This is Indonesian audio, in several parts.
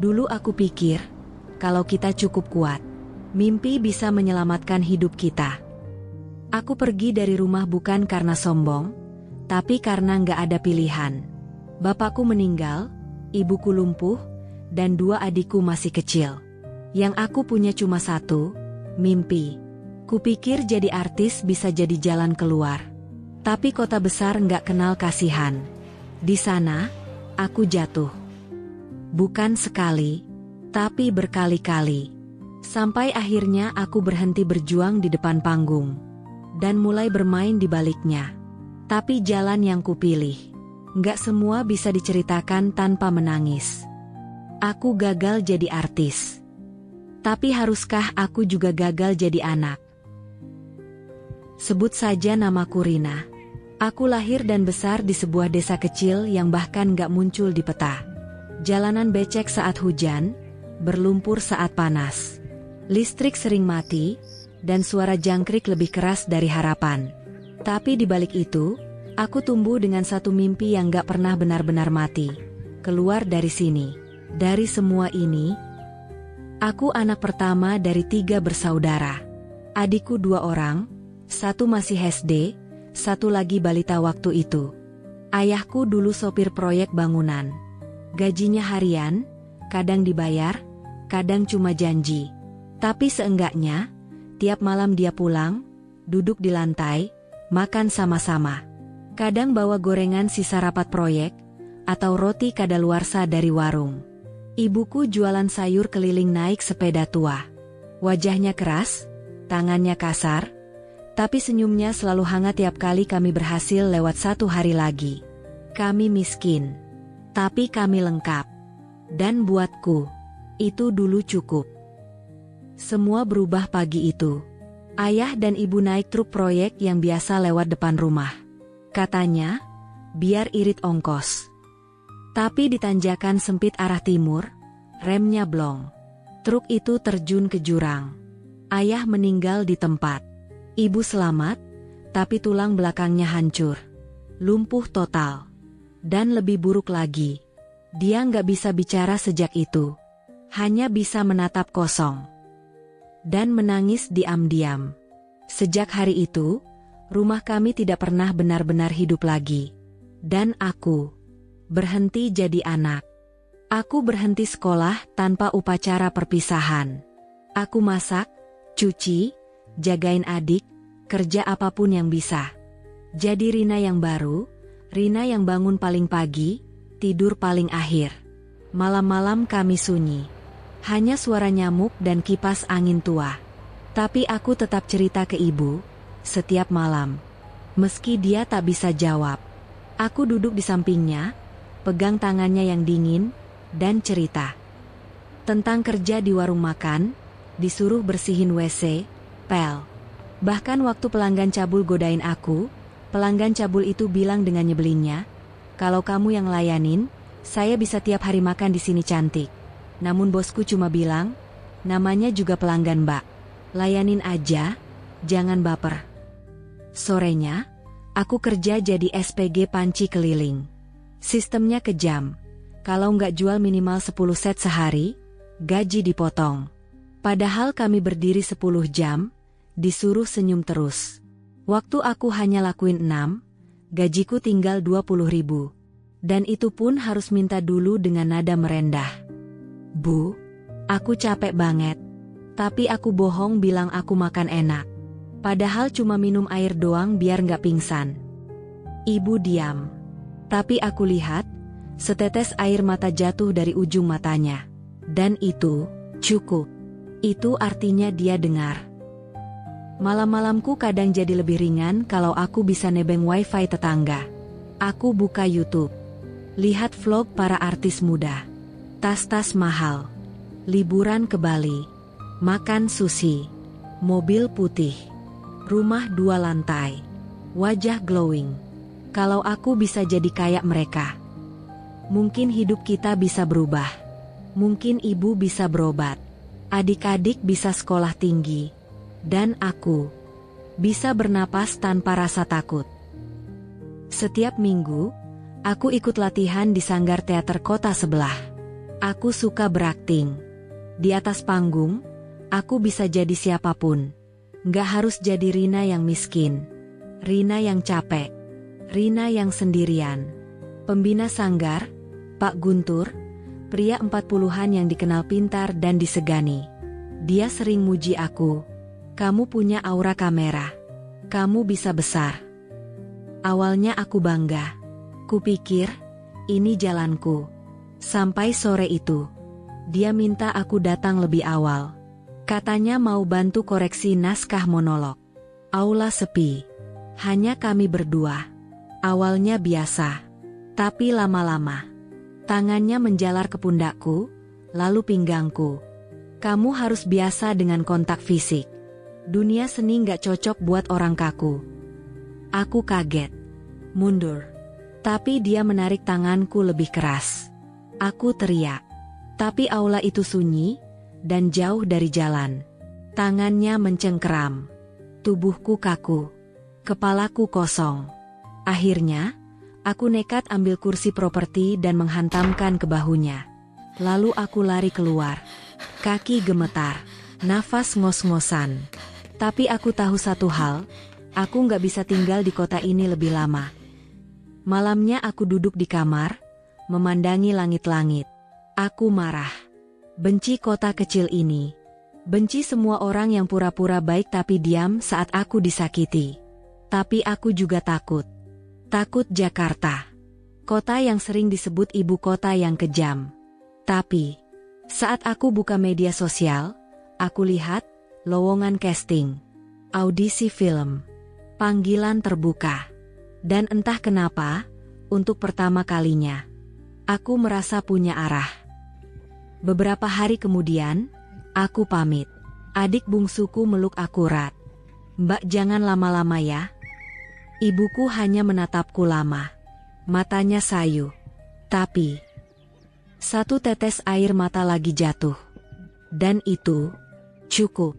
Dulu aku pikir, kalau kita cukup kuat, mimpi bisa menyelamatkan hidup kita. Aku pergi dari rumah bukan karena sombong, tapi karena nggak ada pilihan. Bapakku meninggal, ibuku lumpuh, dan 2 adikku masih kecil. Yang aku punya cuma satu, mimpi. Kupikir jadi artis bisa jadi jalan keluar. Tapi kota besar nggak kenal kasihan. Di sana, aku jatuh. Bukan sekali, tapi berkali-kali. Sampai akhirnya aku berhenti berjuang di depan panggung. Dan mulai bermain di baliknya. Tapi jalan yang kupilih, nggak semua bisa diceritakan tanpa menangis. Aku gagal jadi artis. Tapi haruskah aku juga gagal jadi anak? Sebut saja namaku Rina. Aku lahir dan besar di sebuah desa kecil yang bahkan nggak muncul di peta. Jalanan becek saat hujan, berlumpur saat panas. Listrik sering mati, dan suara jangkrik lebih keras dari harapan. Tapi di balik itu, aku tumbuh dengan satu mimpi yang gak pernah benar-benar mati. Keluar dari sini. Dari semua ini, aku anak pertama dari 3 bersaudara. Adikku 2 orang, 1 masih SD, 1 lagi balita waktu itu. Ayahku dulu sopir proyek bangunan. Gajinya harian, kadang dibayar, kadang cuma janji. Tapi seenggaknya, tiap malam dia pulang, duduk di lantai, makan sama-sama. Kadang bawa gorengan sisa rapat proyek, atau roti kadaluarsa dari warung. Ibuku jualan sayur keliling naik sepeda tua. Wajahnya keras, tangannya kasar, tapi senyumnya selalu hangat tiap kali kami berhasil lewat 1 hari lagi. Kami miskin, tapi kami lengkap. Dan buatku, itu dulu cukup. Semua berubah pagi itu. Ayah dan ibu naik truk proyek yang biasa lewat depan rumah. Katanya, biar irit ongkos. Tapi di tanjakan sempit arah timur, remnya blong. Truk itu terjun ke jurang. Ayah meninggal di tempat. Ibu selamat, tapi tulang belakangnya hancur. Lumpuh total. Dan lebih buruk lagi, dia nggak bisa bicara sejak itu. Hanya bisa menatap kosong. Dan menangis diam-diam. Sejak hari itu, rumah kami tidak pernah benar-benar hidup lagi. Dan aku berhenti jadi anak. Aku berhenti sekolah tanpa upacara perpisahan. Aku masak, cuci, jagain adik, kerja apapun yang bisa. Jadi Rina yang baru, Rina yang bangun paling pagi, tidur paling akhir. Malam-malam kami sunyi. Hanya suara nyamuk dan kipas angin tua. Tapi aku tetap cerita ke ibu, setiap malam. Meski dia tak bisa jawab. Aku duduk di sampingnya, pegang tangannya yang dingin, dan cerita. Tentang kerja di warung makan, disuruh bersihin WC, pel. Bahkan waktu pelanggan cabul godain aku, pelanggan cabul itu bilang dengan nyebelinnya, kalau kamu yang layanin, saya bisa tiap hari makan di sini cantik. Namun bosku cuma bilang, namanya juga pelanggan mbak. Layanin aja, jangan baper. Sorenya, aku kerja jadi SPG panci keliling. Sistemnya kejam. Kalau nggak jual minimal 10 set sehari, gaji dipotong. Padahal kami berdiri 10 jam, disuruh senyum terus. Waktu aku hanya lakuin 6, gajiku tinggal 20.000. Dan itu pun harus minta dulu dengan nada merendah. Bu, aku capek banget. Tapi aku bohong bilang aku makan enak. Padahal cuma minum air doang biar nggak pingsan. Ibu diam. Tapi aku lihat, setetes air mata jatuh dari ujung matanya. Dan itu, cukup. Itu artinya dia dengar. Malam-malamku kadang jadi lebih ringan kalau aku bisa nebeng wifi tetangga. Aku buka YouTube. Lihat vlog para artis muda. Tas-tas mahal. Liburan ke Bali. Makan sushi. Mobil putih. Rumah 2 lantai. Wajah glowing. Kalau aku bisa jadi kayak mereka. Mungkin hidup kita bisa berubah. Mungkin ibu bisa berobat. Adik-adik bisa sekolah tinggi. Dan aku bisa bernapas tanpa rasa takut. Setiap minggu, aku ikut latihan di sanggar teater kota sebelah. Aku suka berakting. Di atas panggung, aku bisa jadi siapapun. Nggak harus jadi Rina yang miskin. Rina yang capek. Rina yang sendirian. Pembina sanggar, Pak Guntur, pria 40-an yang dikenal pintar dan disegani. Dia sering muji aku. Kamu punya aura kamera. Kamu bisa besar. Awalnya aku bangga. Kupikir, ini jalanku. Sampai sore itu, dia minta aku datang lebih awal. Katanya mau bantu koreksi naskah monolog. Aula sepi. Hanya kami berdua. Awalnya biasa. Tapi lama-lama, tangannya menjalar ke pundakku, lalu pinggangku. Kamu harus biasa dengan kontak fisik. Dunia seni gak cocok buat orang kaku. Aku kaget. Mundur. Tapi dia menarik tanganku lebih keras. Aku teriak. Tapi aula itu sunyi, dan jauh dari jalan. Tangannya mencengkeram. Tubuhku kaku. Kepalaku kosong. Akhirnya, aku nekat ambil kursi properti dan menghantamkan ke bahunya. Lalu aku lari keluar. Kaki gemetar. Nafas ngos-ngosan. Tapi aku tahu satu hal, aku nggak bisa tinggal di kota ini lebih lama. Malamnya aku duduk di kamar, memandangi langit-langit. Aku marah. Benci kota kecil ini. Benci semua orang yang pura-pura baik tapi diam saat aku disakiti. Tapi aku juga takut. Takut Jakarta. Kota yang sering disebut ibu kota yang kejam. Tapi, saat aku buka media sosial, aku lihat lowongan casting, audisi film, panggilan terbuka. Dan entah kenapa, untuk pertama kalinya, aku merasa punya arah. Beberapa hari kemudian, aku pamit. Adik bungsuku meluk aku erat. Mbak, jangan lama-lama ya. Ibuku hanya menatapku lama. Matanya sayu. Tapi, satu tetes air mata lagi jatuh. Dan itu cukup.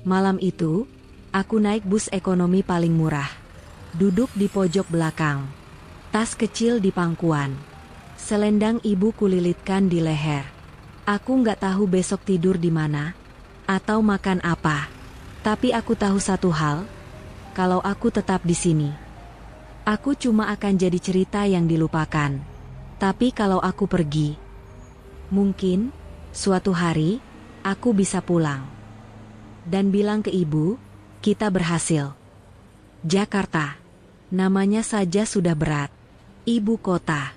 Malam itu, aku naik bus ekonomi paling murah. Duduk di pojok belakang. Tas kecil di pangkuan. Selendang ibu kulilitkan di leher. Aku nggak tahu besok tidur di mana, atau makan apa. Tapi aku tahu satu hal, kalau aku tetap di sini, aku cuma akan jadi cerita yang dilupakan. Tapi kalau aku pergi, mungkin, suatu hari, aku bisa pulang. Dan bilang ke ibu, kita berhasil. Jakarta, namanya saja sudah berat. Ibu kota.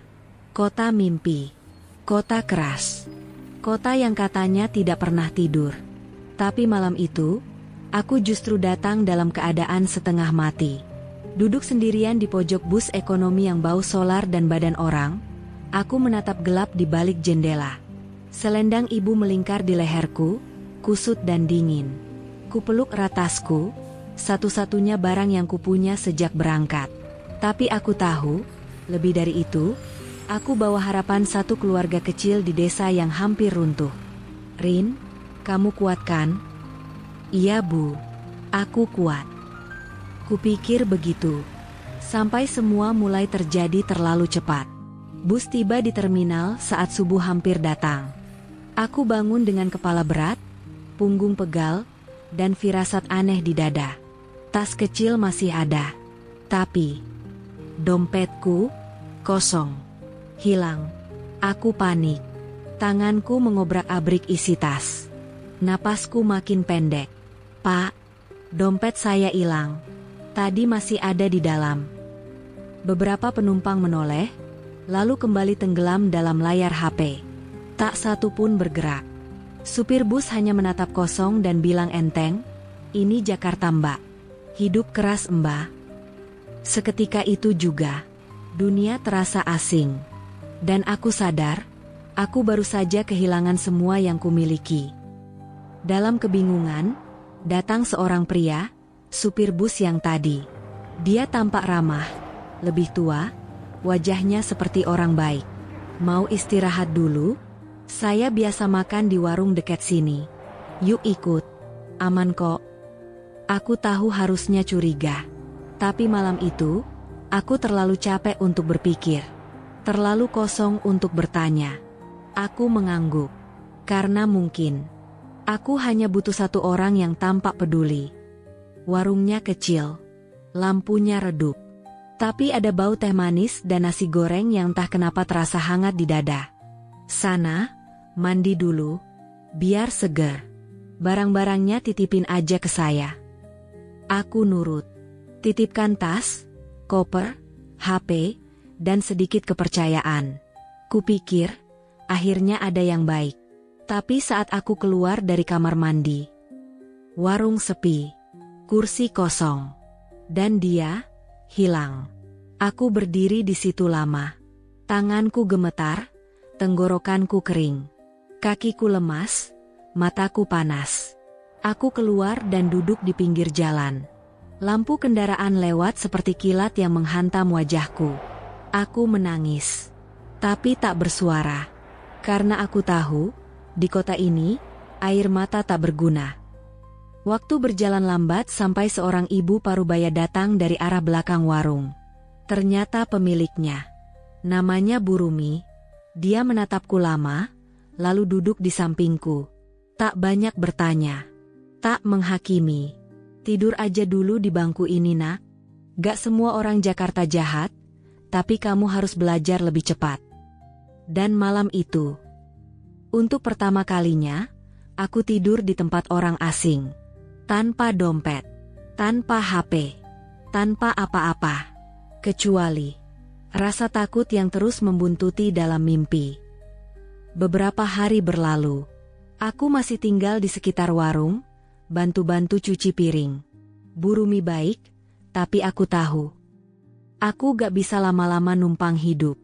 Kota mimpi. Kota keras. Kota yang katanya tidak pernah tidur. Tapi malam itu, aku justru datang dalam keadaan setengah mati. Duduk sendirian di pojok bus ekonomi yang bau solar dan badan orang, aku menatap gelap di balik jendela. Selendang ibu melingkar di leherku, kusut dan dingin. Kupeluk erat tasku, satu-satunya barang yang kupunya sejak berangkat. Tapi aku tahu, lebih dari itu, aku bawa harapan satu keluarga kecil di desa yang hampir runtuh. Rin, kamu kuat kan? Iya Bu, aku kuat. Kupikir begitu. Sampai semua mulai terjadi terlalu cepat. Bus tiba di terminal saat subuh hampir datang. Aku bangun dengan kepala berat, punggung pegal, dan firasat aneh di dada. Tas kecil masih ada. Tapi, dompetku, kosong. Hilang. Aku panik. Tanganku mengobrak-abrik isi tas. Napasku makin pendek. Pak, dompet saya hilang. Tadi masih ada di dalam. Beberapa penumpang menoleh, lalu kembali tenggelam dalam layar HP. Tak satu pun bergerak. Supir bus hanya menatap kosong dan bilang enteng, ini Jakarta Mbak. Hidup keras Mbak. Seketika itu juga, dunia terasa asing. Dan aku sadar, aku baru saja kehilangan semua yang kumiliki. Dalam kebingungan, datang seorang pria, supir bus yang tadi. Dia tampak ramah, lebih tua, wajahnya seperti orang baik. Mau istirahat dulu? Saya biasa makan di warung dekat sini. Yuk ikut. Aman kok. Aku tahu harusnya curiga. Tapi malam itu, aku terlalu capek untuk berpikir. Terlalu kosong untuk bertanya. Aku mengangguk. Karena mungkin aku hanya butuh satu orang yang tampak peduli. Warungnya kecil, lampunya redup, tapi ada bau teh manis dan nasi goreng yang entah kenapa terasa hangat di dada. Sana, mandi dulu, biar seger. Barang-barangnya titipin aja ke saya. Aku nurut. Titipkan tas, koper, HP, dan sedikit kepercayaan. Kupikir, akhirnya ada yang baik. Tapi saat aku keluar dari kamar mandi, warung sepi, kursi kosong, dan dia hilang. Aku berdiri di situ lama. Tanganku gemetar, tenggorokanku kering. Kakiku lemas, mataku panas. Aku keluar dan duduk di pinggir jalan. Lampu kendaraan lewat seperti kilat yang menghantam wajahku. Aku menangis, tapi tak bersuara. Karena aku tahu, di kota ini, air mata tak berguna. Waktu berjalan lambat sampai seorang ibu parubaya datang dari arah belakang warung. Ternyata pemiliknya. Namanya Bu Rumi. Dia menatapku lama, lalu duduk di sampingku. Tak banyak bertanya. Tak menghakimi. Tidur aja dulu di bangku ini, nak. Gak semua orang Jakarta jahat, tapi kamu harus belajar lebih cepat. Dan malam itu, untuk pertama kalinya, aku tidur di tempat orang asing. Tanpa dompet, tanpa HP, tanpa apa-apa. Kecuali rasa takut yang terus membuntuti dalam mimpi. Beberapa hari berlalu. Aku masih tinggal di sekitar warung, bantu-bantu cuci piring. Bu Rumi baik, tapi aku tahu. Aku gak bisa lama-lama numpang hidup.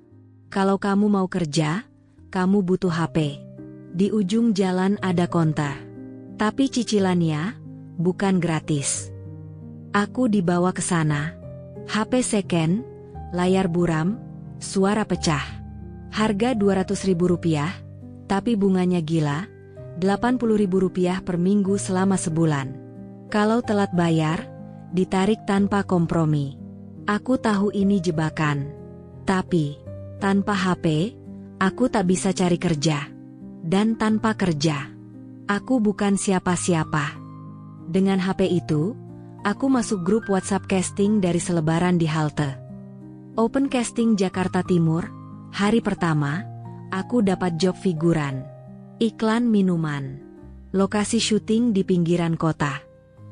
Kalau kamu mau kerja, kamu butuh HP. Di ujung jalan ada konter. Tapi cicilannya bukan gratis. Aku dibawa ke sana. HP second, layar buram, suara pecah. Harga Rp200.000, tapi bunganya gila, Rp80.000 per minggu selama sebulan. Kalau telat bayar, ditarik tanpa kompromi. Aku tahu ini jebakan. Tapi, tanpa HP, aku tak bisa cari kerja. Dan tanpa kerja, aku bukan siapa-siapa. Dengan HP itu, aku masuk grup WhatsApp casting dari selebaran di halte. Open casting Jakarta Timur, hari pertama, aku dapat job figuran. Iklan minuman. Lokasi syuting di pinggiran kota.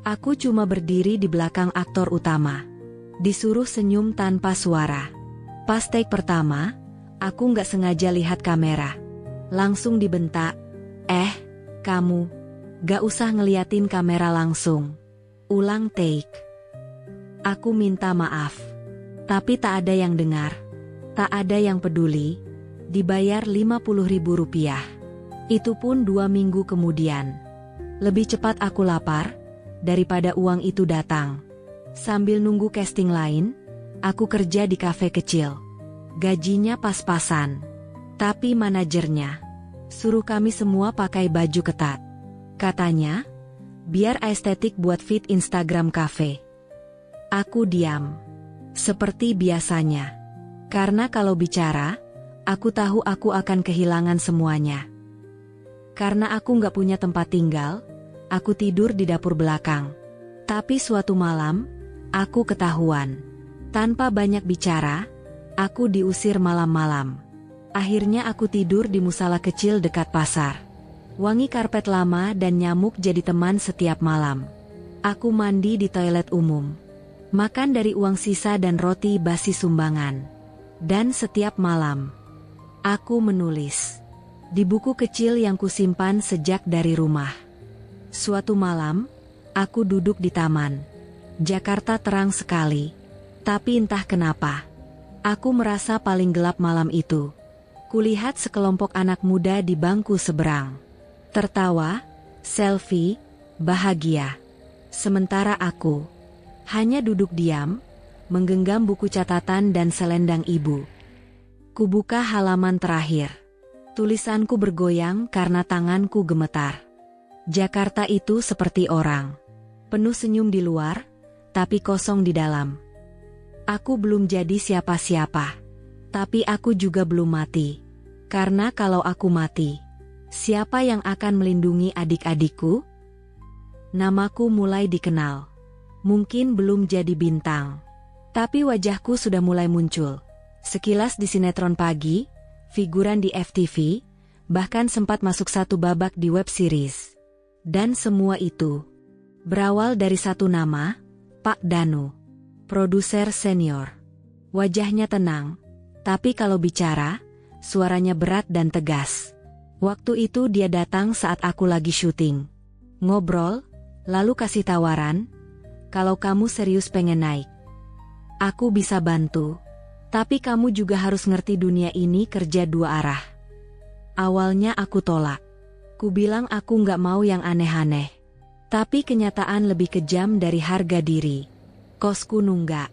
Aku cuma berdiri di belakang aktor utama. Disuruh senyum tanpa suara. Pas take pertama, aku nggak sengaja lihat kamera. Langsung dibentak, kamu, gak usah ngeliatin kamera langsung. Ulang take. Aku minta maaf. Tapi tak ada yang dengar. Tak ada yang peduli. Dibayar Rp50.000. Itu pun 2 minggu kemudian. Lebih cepat aku lapar, daripada uang itu datang. Sambil nunggu casting lain, aku kerja di kafe kecil. Gajinya pas-pasan. Tapi manajernya suruh kami semua pakai baju ketat. Katanya, biar estetik buat feed Instagram kafe. Aku diam. Seperti biasanya. Karena kalau bicara, aku tahu aku akan kehilangan semuanya. Karena aku nggak punya tempat tinggal, aku tidur di dapur belakang. Tapi suatu malam, aku ketahuan. Tanpa banyak bicara, aku diusir malam-malam. Akhirnya aku tidur di musala kecil dekat pasar. Wangi karpet lama dan nyamuk jadi teman setiap malam. Aku mandi di toilet umum. Makan dari uang sisa dan roti basi sumbangan. Dan setiap malam, aku menulis. Di buku kecil yang kusimpan sejak dari rumah. Suatu malam, aku duduk di taman. Jakarta terang sekali. Tapi entah kenapa, aku merasa paling gelap malam itu. Kulihat sekelompok anak muda di bangku seberang. Tertawa, selfie, bahagia. Sementara aku hanya duduk diam, menggenggam buku catatan dan selendang ibu. Kubuka halaman terakhir. Tulisanku bergoyang karena tanganku gemetar. Jakarta itu seperti orang. Penuh senyum di luar, tapi kosong di dalam. Aku belum jadi siapa-siapa. Tapi aku juga belum mati. Karena kalau aku mati, siapa yang akan melindungi adik-adikku? Namaku mulai dikenal. Mungkin belum jadi bintang, tapi wajahku sudah mulai muncul. Sekilas di sinetron pagi, figuran di FTV, bahkan sempat masuk satu babak di web series. Dan semua itu berawal dari satu nama, Pak Danu, produser senior. Wajahnya tenang, tapi kalau bicara, suaranya berat dan tegas. Waktu itu dia datang saat aku lagi syuting. Ngobrol, lalu kasih tawaran, kalau kamu serius pengen naik, aku bisa bantu. Tapi kamu juga harus ngerti dunia ini kerja dua arah. Awalnya aku tolak. Ku bilang aku nggak mau yang aneh-aneh. Tapi kenyataan lebih kejam dari harga diri. Kosku nunggak.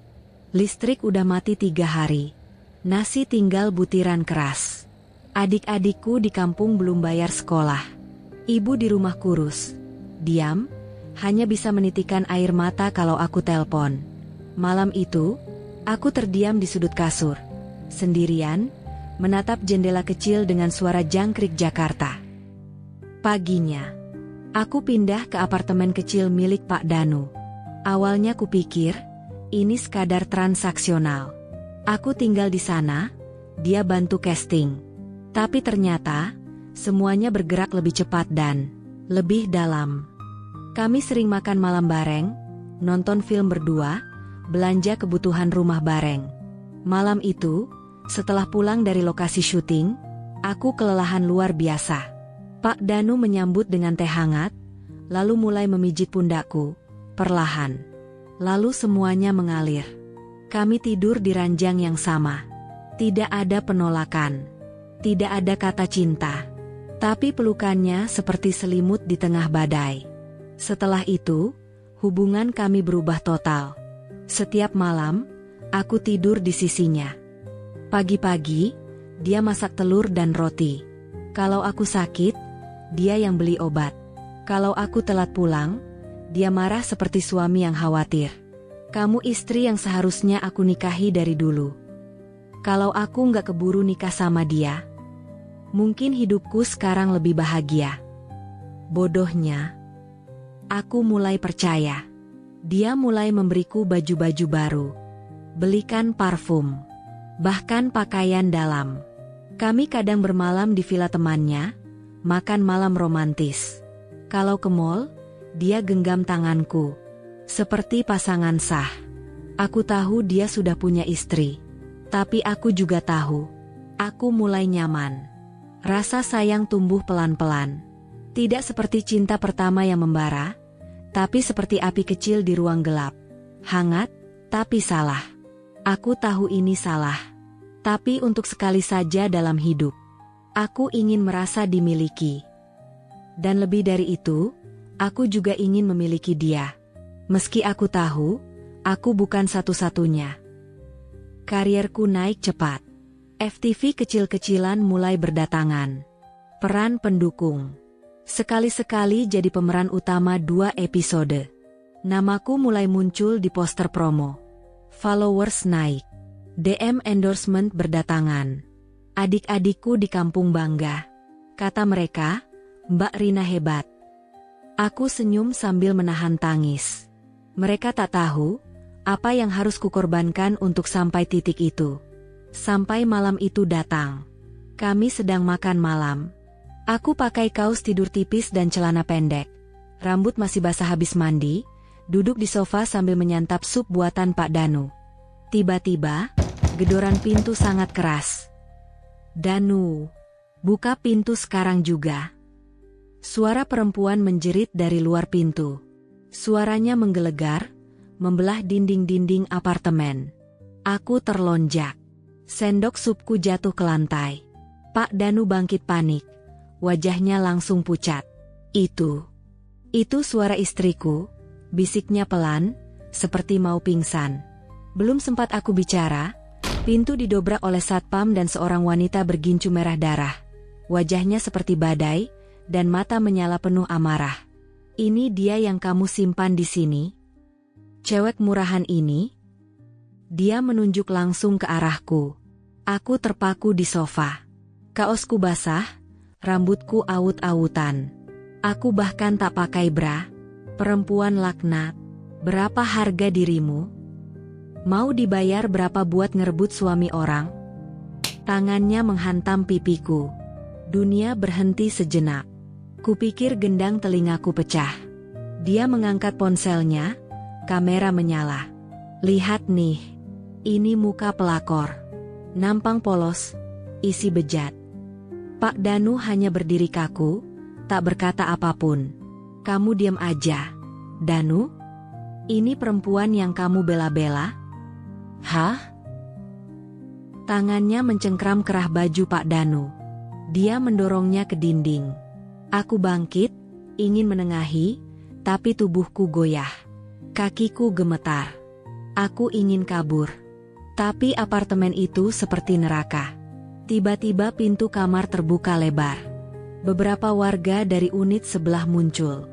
Listrik udah mati 3 hari. Nasi tinggal butiran keras. Adik-adikku di kampung belum bayar sekolah. Ibu di rumah kurus. Diam, hanya bisa menitikan air mata kalau aku telpon. Malam itu, aku terdiam di sudut kasur. Sendirian, menatap jendela kecil dengan suara jangkrik Jakarta. Paginya, aku pindah ke apartemen kecil milik Pak Danu. Awalnya kupikir, ini sekadar transaksional. Aku tinggal di sana, dia bantu casting. Tapi ternyata, semuanya bergerak lebih cepat dan lebih dalam. Kami sering makan malam bareng, nonton film berdua, belanja kebutuhan rumah bareng. Malam itu, setelah pulang dari lokasi syuting, aku kelelahan luar biasa. Pak Danu menyambut dengan teh hangat, lalu mulai memijit pundakku, perlahan. Lalu semuanya mengalir. Kami tidur di ranjang yang sama. Tidak ada penolakan. Tidak ada kata cinta. Tapi pelukannya seperti selimut di tengah badai. Setelah itu, hubungan kami berubah total. Setiap malam, aku tidur di sisinya. Pagi-pagi, dia masak telur dan roti. Kalau aku sakit, dia yang beli obat. Kalau aku telat pulang, dia marah seperti suami yang khawatir. Kamu istri yang seharusnya aku nikahi dari dulu. Kalau aku nggak keburu nikah sama dia, mungkin hidupku sekarang lebih bahagia. Bodohnya, aku mulai percaya. Dia mulai memberiku baju-baju baru, belikan parfum, bahkan pakaian dalam. Kami kadang bermalam di villa temannya, makan malam romantis. Kalau ke mall, dia genggam tanganku, seperti pasangan sah. Aku tahu dia sudah punya istri, tapi aku juga tahu, aku mulai nyaman. Rasa sayang tumbuh pelan-pelan. Tidak seperti cinta pertama yang membara, tapi seperti api kecil di ruang gelap. Hangat, tapi salah. Aku tahu ini salah. Tapi untuk sekali saja dalam hidup, aku ingin merasa dimiliki. Dan lebih dari itu, aku juga ingin memiliki dia. Meski aku tahu, aku bukan satu-satunya. Karierku naik cepat. FTV kecil-kecilan mulai berdatangan. Peran pendukung. Sekali-sekali jadi pemeran utama 2 episode. Namaku mulai muncul di poster promo. Followers naik. DM endorsement berdatangan. Adik-adikku di kampung bangga. Kata mereka, Mbak Rina hebat. Aku senyum sambil menahan tangis. Mereka tak tahu apa yang harus kukorbankan untuk sampai titik itu. Sampai malam itu datang. Kami sedang makan malam. Aku pakai kaos tidur tipis dan celana pendek. Rambut masih basah habis mandi, duduk di sofa sambil menyantap sup buatan Pak Danu. Tiba-tiba, gedoran pintu sangat keras. Danu, buka pintu sekarang juga. Suara perempuan menjerit dari luar pintu. Suaranya menggelegar, membelah dinding-dinding apartemen. Aku terlonjak. Sendok supku jatuh ke lantai. Pak Danu bangkit panik. Wajahnya langsung pucat. Itu suara istriku, bisiknya pelan, seperti mau pingsan. Belum sempat aku bicara, pintu didobrak oleh satpam dan seorang wanita bergincu merah darah. Wajahnya seperti badai, dan mata menyala penuh amarah. Ini dia yang kamu simpan di sini? Cewek murahan ini? Dia menunjuk langsung ke arahku. Aku terpaku di sofa. Kaosku basah, rambutku awut-awutan. Aku bahkan tak pakai bra. Perempuan laknat, berapa harga dirimu? Mau dibayar berapa buat ngerebut suami orang? Tangannya menghantam pipiku. Dunia berhenti sejenak. Kupikir gendang telingaku pecah. Dia mengangkat ponselnya, kamera menyala. Lihat nih, ini muka pelakor. Nampang polos, isi bejat. Pak Danu hanya berdiri kaku, tak berkata apapun. Kamu diam aja. Danu? Ini perempuan yang kamu bela-bela? Hah? Tangannya mencengkram kerah baju Pak Danu. Dia mendorongnya ke dinding. Aku bangkit, ingin menengahi, tapi tubuhku goyah. Kakiku gemetar. Aku ingin kabur. Tapi apartemen itu seperti neraka. Tiba-tiba pintu kamar terbuka lebar. Beberapa warga dari unit sebelah muncul.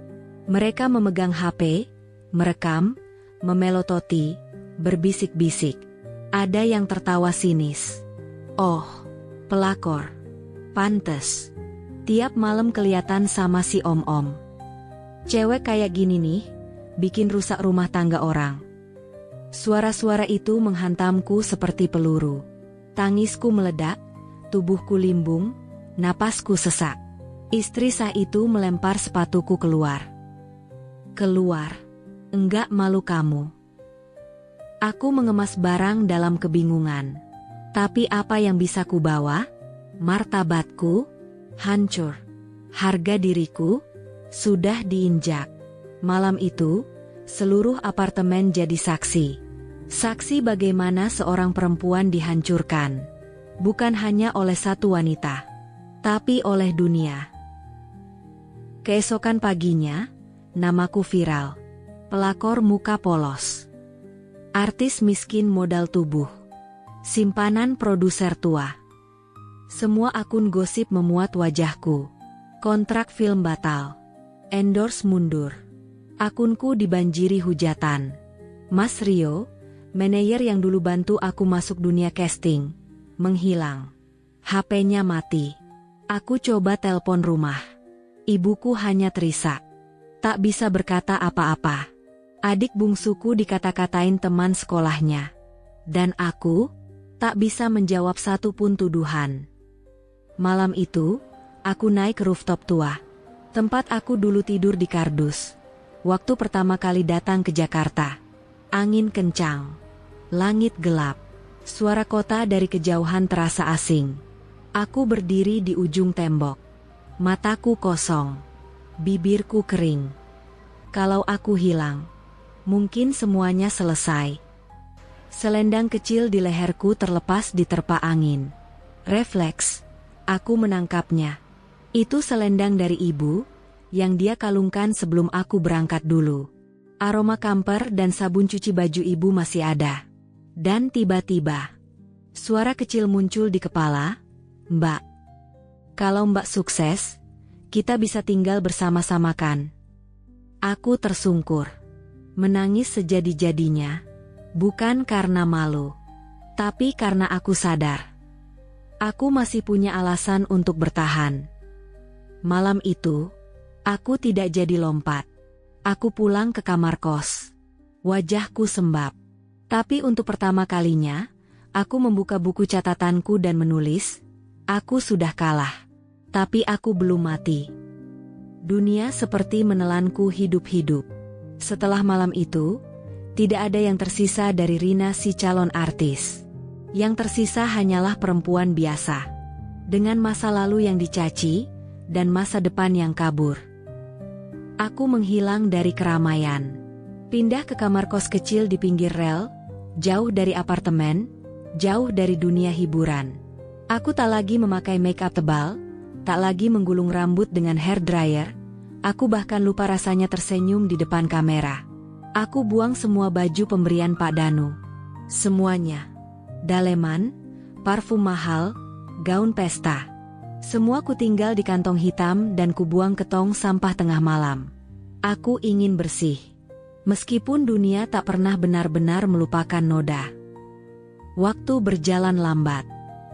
Mereka memegang HP, merekam, memelototi, berbisik-bisik. Ada yang tertawa sinis. Oh, pelakor. Pantes. Tiap malam kelihatan sama si om-om. Cewek kayak gini nih, bikin rusak rumah tangga orang. Suara-suara itu menghantamku seperti peluru. Tangisku meledak, tubuhku limbung, napasku sesak. Istri sah itu melempar sepatuku keluar. Keluar. Enggak malu kamu. Aku mengemas barang dalam kebingungan. Tapi apa yang bisa kubawa? Martabatku hancur. Harga diriku sudah diinjak. Malam itu, seluruh apartemen jadi saksi. Saksi bagaimana seorang perempuan dihancurkan. Bukan hanya oleh satu wanita, tapi oleh dunia. Keesokan paginya, namaku viral. Pelakor muka polos. Artis miskin modal tubuh. Simpanan produser tua. Semua akun gosip memuat wajahku. Kontrak film batal. Endorse mundur. Akunku dibanjiri hujatan. Mas Rio, manajer yang dulu bantu aku masuk dunia casting, menghilang. HP-nya mati. Aku coba telepon rumah. Ibuku hanya terisak. Tak bisa berkata apa-apa. Adik bungsuku dikata-katain teman sekolahnya. Dan aku tak bisa menjawab satu pun tuduhan. Malam itu, aku naik ke rooftop tua. Tempat aku dulu tidur di kardus. Waktu pertama kali datang ke Jakarta. Angin kencang. Langit gelap. Suara kota dari kejauhan terasa asing. Aku berdiri di ujung tembok. Mataku kosong. Bibirku kering. Kalau aku hilang, mungkin semuanya selesai. Selendang kecil di leherku terlepas diterpa angin. Refleks, aku menangkapnya. Itu selendang dari ibu, yang dia kalungkan sebelum aku berangkat dulu. Aroma kamper dan sabun cuci baju ibu masih ada. Dan tiba-tiba, suara kecil muncul di kepala. Mbak, kalau Mbak sukses, kita bisa tinggal bersama-sama kan? Aku tersungkur. Menangis sejadi-jadinya. Bukan karena malu. Tapi karena aku sadar. Aku masih punya alasan untuk bertahan. Malam itu, aku tidak jadi lompat. Aku pulang ke kamar kos. Wajahku sembab. Tapi untuk pertama kalinya, aku membuka buku catatanku dan menulis, aku sudah kalah. Tapi aku belum mati. Dunia seperti menelanku hidup-hidup. Setelah malam itu, tidak ada yang tersisa dari Rina si calon artis. Yang tersisa hanyalah perempuan biasa. Dengan masa lalu yang dicaci, dan masa depan yang kabur. Aku menghilang dari keramaian. Pindah ke kamar kos kecil di pinggir rel, jauh dari apartemen, jauh dari dunia hiburan. Aku tak lagi memakai make up tebal, tak lagi menggulung rambut dengan hair dryer. Aku bahkan lupa rasanya tersenyum di depan kamera. Aku buang semua baju pemberian Pak Danu. Semuanya. Daleman, parfum mahal, gaun pesta. Semua ku tinggal di kantong hitam dan kubuang ke tong sampah tengah malam. Aku ingin bersih. Meskipun dunia tak pernah benar-benar melupakan noda. Waktu berjalan lambat.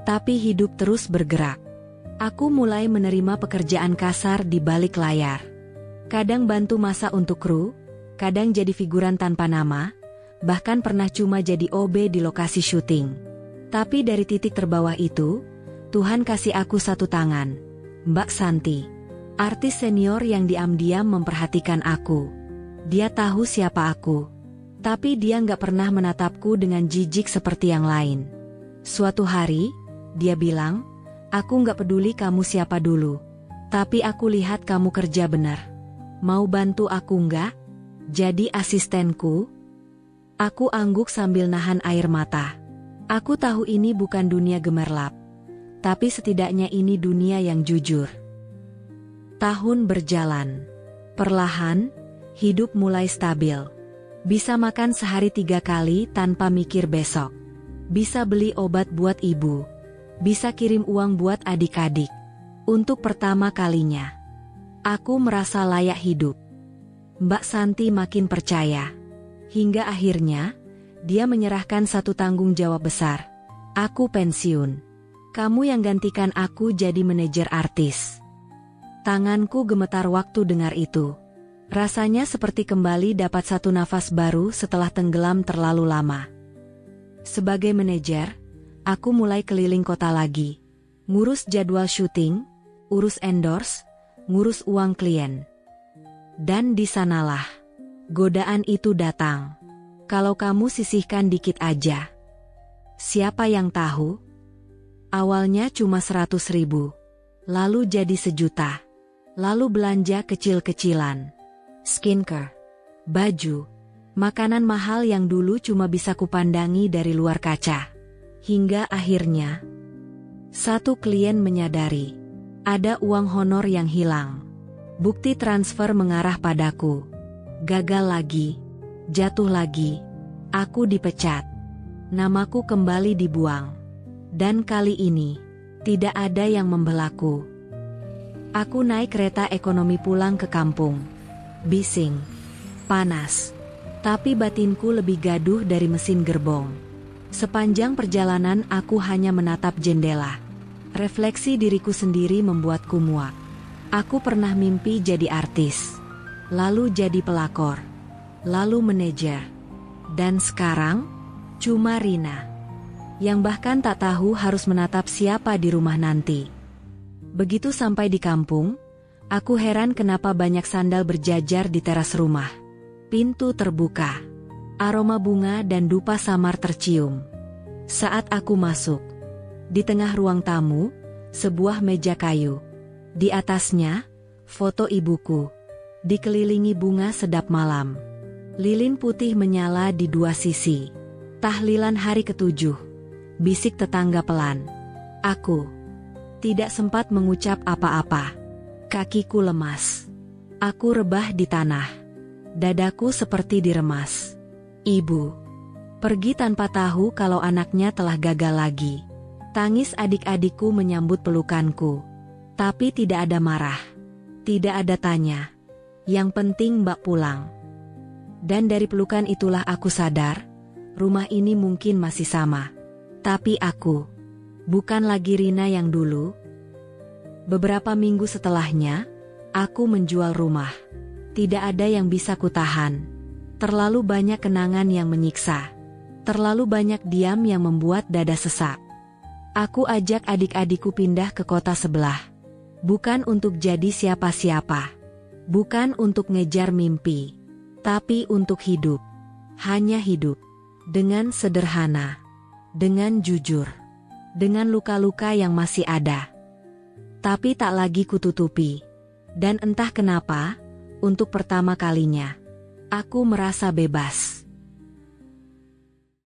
Tapi hidup terus bergerak. Aku mulai menerima pekerjaan kasar di balik layar. Kadang bantu masak untuk kru, kadang jadi figuran tanpa nama, bahkan pernah cuma jadi OB di lokasi syuting. Tapi dari titik terbawah itu, Tuhan kasih aku satu tangan, Mbak Santi. Artis senior yang diam-diam memperhatikan aku. Dia tahu siapa aku. Tapi dia nggak pernah menatapku dengan jijik seperti yang lain. Suatu hari, dia bilang, "Aku nggak peduli kamu siapa dulu. Tapi aku lihat kamu kerja benar. Mau bantu aku nggak? Jadi asistenku?" Aku angguk sambil nahan air mata. Aku tahu ini bukan dunia gemerlap. Tapi setidaknya ini dunia yang jujur. Tahun berjalan. Perlahan, hidup mulai stabil. Bisa makan sehari 3 kali tanpa mikir besok. Bisa beli obat buat ibu. Bisa kirim uang buat adik-adik. Untuk pertama kalinya, aku merasa layak hidup. Mbak Santi makin percaya. Hingga akhirnya, dia menyerahkan satu tanggung jawab besar. Aku pensiun. Kamu yang gantikan aku jadi manajer artis. Tanganku gemetar waktu dengar itu. Rasanya seperti kembali dapat satu nafas baru setelah tenggelam terlalu lama. Sebagai manajer, aku mulai keliling kota lagi. Ngurus jadwal syuting, urus endorse, ngurus uang klien. Dan di sanalah godaan itu datang. Kalau kamu sisihkan dikit aja. Siapa yang tahu? Awalnya cuma 100.000. Lalu jadi 1 juta. Lalu belanja kecil-kecilan. Skincare, baju, makanan mahal yang dulu cuma bisa kupandangi dari luar kaca. Hingga akhirnya, satu klien menyadari, ada uang honor yang hilang. Bukti transfer mengarah padaku. Gagal lagi, jatuh lagi, aku dipecat. Namaku kembali dibuang. Dan kali ini, tidak ada yang membelaku. Aku naik kereta ekonomi pulang ke kampung. Bising, panas, tapi batinku lebih gaduh dari mesin gerbong. Sepanjang perjalanan aku hanya menatap jendela. Refleksi diriku sendiri membuatku muak. Aku pernah mimpi jadi artis, lalu jadi pelakor, lalu manajer. Dan sekarang, cuma Rina, yang bahkan tak tahu harus menatap siapa di rumah nanti. Begitu sampai di kampung, aku heran kenapa banyak sandal berjajar di teras rumah. Pintu terbuka. Aroma bunga dan dupa samar tercium. Saat aku masuk, di tengah ruang tamu, sebuah meja kayu. Di atasnya, foto ibuku. Dikelilingi bunga sedap malam. Lilin putih menyala di 2 sisi. Tahlilan hari ke-7. Bisik tetangga pelan. Aku tidak sempat mengucap apa-apa. Kakiku lemas. Aku rebah di tanah. Dadaku seperti diremas. Ibu pergi tanpa tahu kalau anaknya telah gagal lagi. Tangis adik-adikku menyambut pelukanku. Tapi tidak ada marah. Tidak ada tanya. Yang penting Mbak pulang. Dan dari pelukan itulah aku sadar, rumah ini mungkin masih sama. Tapi aku bukan lagi Rina yang dulu. Beberapa minggu setelahnya, aku menjual rumah. Tidak ada yang bisa kutahan. Terlalu banyak kenangan yang menyiksa. Terlalu banyak diam yang membuat dada sesak. Aku ajak adik-adikku pindah ke kota sebelah. Bukan untuk jadi siapa-siapa. Bukan untuk ngejar mimpi. Tapi untuk hidup. Hanya hidup. Dengan sederhana. Dengan jujur. Dengan luka-luka yang masih ada. Tapi tak lagi kututupi. Dan entah kenapa, untuk pertama kalinya, aku merasa bebas.